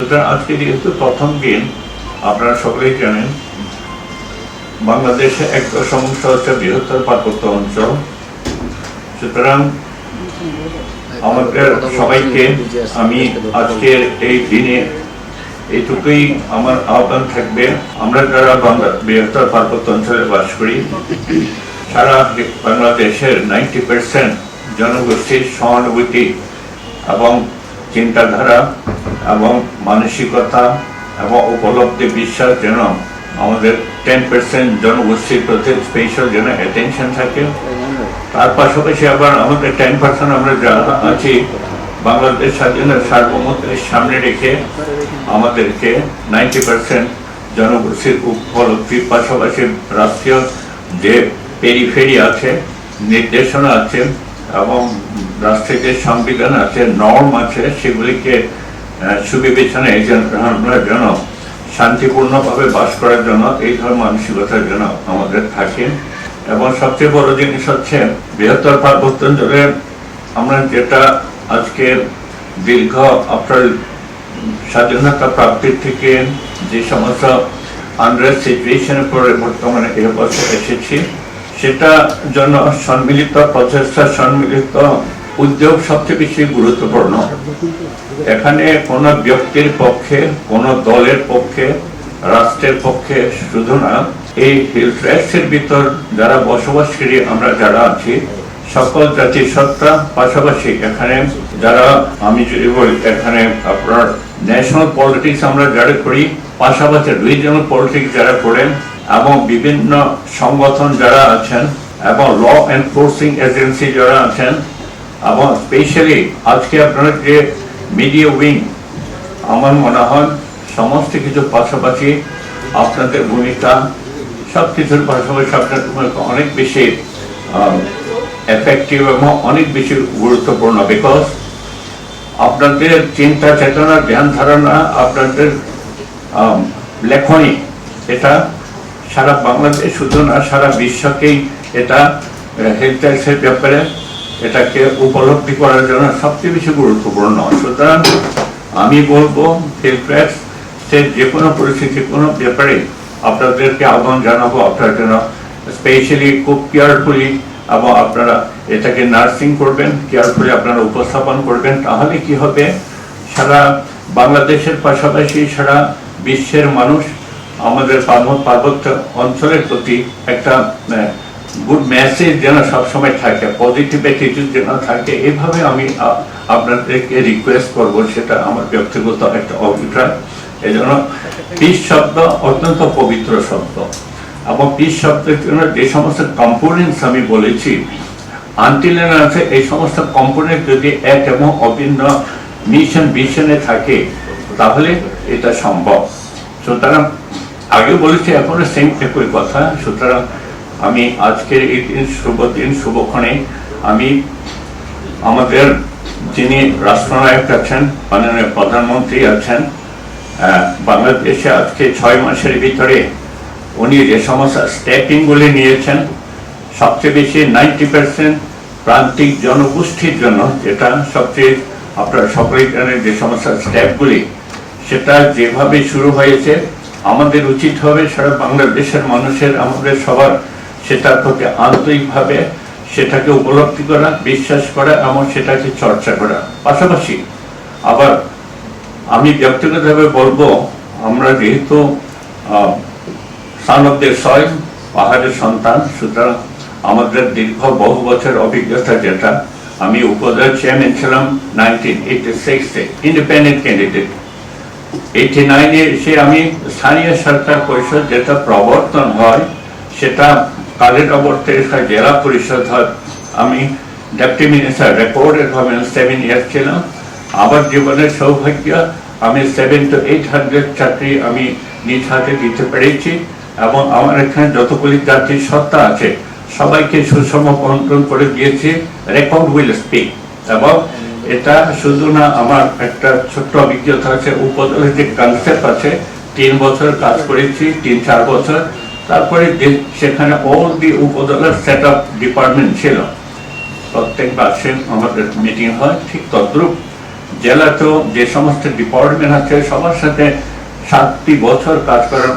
সুতরাং আজকে যেহেতু প্রথম দিন, আপনারা সকলেই জানেন বাংলাদেশে 1.7 হচ্ছে বৃহত্তর পার্বত্য অঞ্চল। সুতরাং আমাদের সবাইকে আমি আজকের এই দিনে এইটুকুই আমার আহ্বান থাকবে, আমরা যারা বৃহত্তর পার্বত্য অঞ্চলে বাস করি, সারা বাংলাদেশের 90% জনগোষ্ঠীর সহানুভূতি এবং চিন্তাধারা এবং মানসিকতা এবং উপলব্ধি বিশ্বাস যেন আমাদের 10% জনগোষ্ঠীর প্রতি স্পেশাল যেন অ্যাটেনশন থাকে। তার পাশাপাশি আবার আমাদের 10% আমরা যারা আছি বাংলাদেশ স্বাধীনতার সার্বভৌমত্বের সামনে রেখে আমাদেরকে 90% জনগোষ্ঠীর উপলব্ধির পাশাপাশি রাষ্ট্রীয় যে পেরিফেরি আছে, নির্দেশনা আছে এবং রাষ্ট্রের যে সংবিধান আছে, নর্ম আছে, সেগুলিকে সুবিবেচনায় আমরা যেন শান্তিপূর্ণভাবে বাস করার জন্য এই ধরনের মানসিকতার জন্য আমাদের থাকে। এবং সবচেয়ে বড় জিনিস হচ্ছে বৃহত্তর পার্বত্য অঞ্চলে আমরা যেটা আজকে দীর্ঘ আপনার স্বাধীনতা প্রাপ্তির থেকে যে সমস্ত আনরেস্ট সিচুয়েশনের পরে বর্তমানে এ বছর এসেছি, সেটা জন্য সম্মিলিত প্রচেষ্টা, সম্মিলিত উদ্যোগ সবচেয়ে বেশি গুরুত্বপূর্ণ। এখানে কোনো ব্যক্তির পক্ষে, কোনো দলের পক্ষে, রাষ্ট্রের পক্ষে শুধু না, এই হিল ট্র্যাক্সের ভিতর যারা বসবাসকারী আমরা যারা আছি সকল জাতি সত্তা, পাশাপাশি এখানে যারা, আমি যদি বলি এখানে আপনার ন্যাশনাল পলিটিক্স আমরা যারা করি, পাশাপাশি রিজিওনাল পলিটিক্স যারা করেন এবং বিভিন্ন সংগঠন যারা আছেন এবং ল এনফোর্সিং এজেন্সি যারা আছেন এবং স্পেশালি আজকে আপনার যে মিডিয়া উইং, আমার মনে হয় সমস্ত কিছু পাশাপাশি আপনাদের ভূমিকা সব কিছুর পাশাপাশি আপনার ভূমিকা অনেক বেশি এফেক্টিভ এবং অনেক বেশি গুরুত্বপূর্ণ। বিকজ আপনাদের চিন্তা চেতনা, জ্ঞান ধারণা, আপনাদের লেখনী, এটা সারা বাংলাদেশ শুধু না সারা বিশ্বকেই এটা হেলথ ট্যাক্সের ব্যাপারে এটাকে উপলব্ধি করার জন্য সবচেয়ে বেশি গুরুত্বপূর্ণ। সুতরাং আমি বলবো হেলথ ট্যাক্স যে কোনো পরিস্থিতি, কোনো ব্যাপারে আপনাদেরকে আহ্বান জানাবো আপনার জন্য স্পেশালি খুব কেয়ারফুলি এবং আপনারা এটাকে নার্সিং করবেন, কেয়ারফুলি আপনারা উপস্থাপন করবেন। তাহলে কি হবে, সারা বাংলাদেশের পাশাপাশি সারা বিশ্বের মানুষ আমাদের পার্বত্য অঞ্চলের প্রতি একটা গুড মেসেজ যেন সবসময় থাকে, পজিটিভ অ্যাটিটিউড যেন থাকে। এইভাবে আমি আপনাদেরকে রিকোয়েস্ট করব, সেটা আমার ব্যক্তিগত একটা অভিপ্রায়। এই জন্য পিস শব্দ অত্যন্ত পবিত্র শব্দ এবং পিস শব্দের জন্য যে সমস্ত কম্পোনেন্টস আমি বলেছি, আনটিল আছে এই সমস্ত কম্পোনেন্ট যদি এক এবং অভিন্ন মিশন ভিশনে থাকে তাহলে এটা সম্ভব। সুতরাং আগেও বলেছি, এখনো সেম একই কথা। সুতরাং আমি আজকের এই দিন, শুভ দিন, শুভক্ষণে আমি আমাদের যিনি রাষ্ট্রনায়ক আছেন, মাননীয় প্রধানমন্ত্রী আছেন, বাংলাদেশে আজকে 6 মাসের ভিতরে উনি যে সমস্ত স্টেপিংগুলি নিয়েছেন, সবচেয়ে বেশি 90% প্রান্তিক জনগোষ্ঠীর জন্য, যেটা সবচেয়ে আপনারা সকলেই জানেন যে সমস্ত স্টেপগুলি, সেটা যেভাবে শুরু হয়েছে আমাদের উচিত হবে সারা বাংলাদেশের মানুষের, আমাদের সবার সেটার প্রতি আন্তরিকভাবে সেটাকে উপলব্ধি করা, বিশ্বাস করা এবং সেটাকে চর্চা করা। পাশাপাশি আবার আমি ব্যক্তিগতভাবে বলবো, আমরা যেহেতু সান অফ দ্য সয়েল, পাহাড়ের সন্তান, সুতরাং আমাদের দীর্ঘ বহু বছর অভিজ্ঞতা, যেটা আমি উপজেলা চেয়ারম্যান ছিলাম 1986-এ, ইন্ডিপেন্ডেন্ট ক্যান্ডিডেট। 89-এ এসে আমি স্থানীয় সরকার পরিষদ যেটা প্রবর্তন হয়, সেটা কালের অবর্তে জেলা পরিষদ হয়। আমি ডেপুটি মিনিস্টার রেকর্ডেড ভাবে 7 ইয়ার্স ছিলাম। আমার জীবনের সৌভাগ্য, আমি 700 to 800 চাকরি আমি নিজ হাতে দিতে পেরেছি এবং আমার এখানে যতগুলি জাতির সত্তা আছে সবাইকে সুষম বন্টন করে দিয়েছি। Record will speak. এবং এটা শুধু না, আমার একটা ছোট্ট অভিজ্ঞতা আছে, উপজেলার যে কনসেপ্ট আছে, 3 বছর কাজ করেছি, 3-4 বছর। তারপরে সেখানে অল দি উপজেলার সেট আপ ডিপার্টমেন্ট ছিল, প্রত্যেক মাসে আমাদের মিটিং হয়। ঠিক তদ্রুপ জেলাতেও যে সমস্ত ডিপার্টমেন্ট আছে সবার সাথে 7টি বছর কাজ করার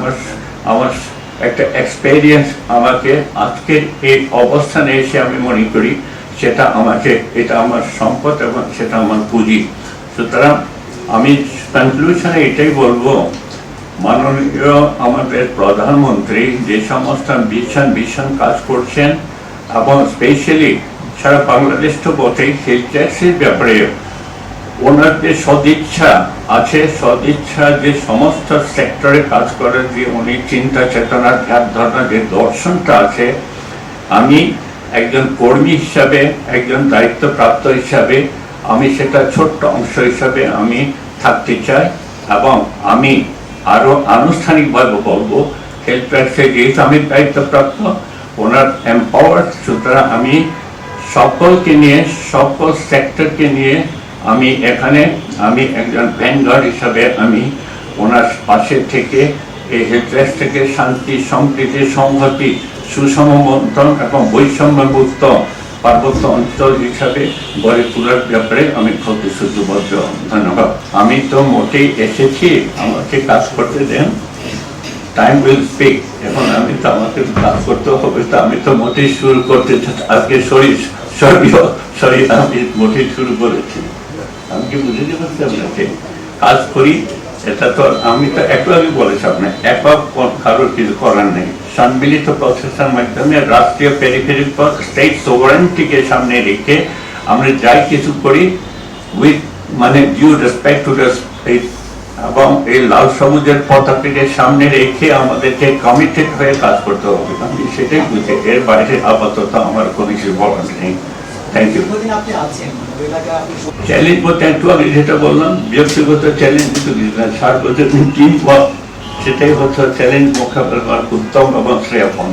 আমার একটা এক্সপেরিয়েন্স আমাকে আজকের এই অবস্থানে এসে আমি মনে করি সেটা এটা আমার সম্পদ এবং সেটা আমার পুঁজি। সুতরাং আমি কনক্লুশনে এটাই বলবো, মাননীয় আমাদের প্রধানমন্ত্রী যে সমস্ত ভীষণ কাজ করছেন এবং স্পেশালি সারা বাংলাদেশ তো বটেই হেলথ ট্যাক্সের ব্যাপারে ওনার যে সদিচ্ছা আছে, সদিচ্ছা যে সমস্ত সেক্টরে কাজ করার যে উনি চিন্তা চেতনার ধ্যান ধারণা যে দর্শনটা আছে, আমি একজন কর্মী হিসাবে, একজন দায়িত্বপ্রাপ্ত হিসাবে আমি সেটা ছোট্ট অংশ হিসাবে আমি থাকতে চাই। এবং আমি আরো আনুষ্ঠানিকভাবে বলবো হেলথ ট্যাক্সে যেহেতু আমি দায়িত্বপ্রাপ্ত, ওনার এম্পাওয়ার, সুতরাং আমি সকলকে নিয়ে, সকল সেক্টরকে নিয়ে আমি একজন ভ্যানগার্ড হিসাবে আমি ওনার পাশে থেকে এই হেলথ ট্যাক্স থেকে শান্তি, সম্প্রীতি, সংহতি, সুষম বন্টন এবং বৈষম্যমুক্ত পার্বত্য অঞ্চল হিসাবে গড়ে তোলার ব্যাপারে আমি প্রতিশ্রুতিবদ্ধ। ধন্যবাদ। আমি তো মোটেই এসেছি, আমাকে কাজ করতে দেন, টাইম উইল স্পিক। এখন আমি তো আমাকে কাজ করতে হবে, তো আমি তো মোটেই শুরু করতে আজকে সরি আমি মোটেই শুরু করেছি। আমি কি বুঝে পারছি আপনাকে কাজ করি, এটা তো আমি তো একটু আগে বলেছি আপনার একক কারোর কিছু করার নেই। সম্মিলিত প্রসেসের মাধ্যমে রাষ্ট্রীয় পেরিফেরিক স্টেট সোভারেন্টিকে সামনে রেখে আমরা যাই কিছু করি with due respect to the state, এবং এই লাল সবুজের পতাকাকে সামনে রেখে আমাদেরকে কমিটেড হয়ে কাজ করতে হবে। আমি সেটাই বুঝি, এর বাইরে আপাতত আমার কোনো কিছু বলার নেই। Thank you. চ্যালেঞ্জ বলতে একটু আগে যেটা বললাম, ব্যক্তিগত চ্যালেঞ্জ কিছু সার্বজনীন টিম ওয়ার্ক, সেটাই হচ্ছে চ্যালেঞ্জ মোকাবেলা করার উত্তম এবং শ্রেয়পূর্ণ।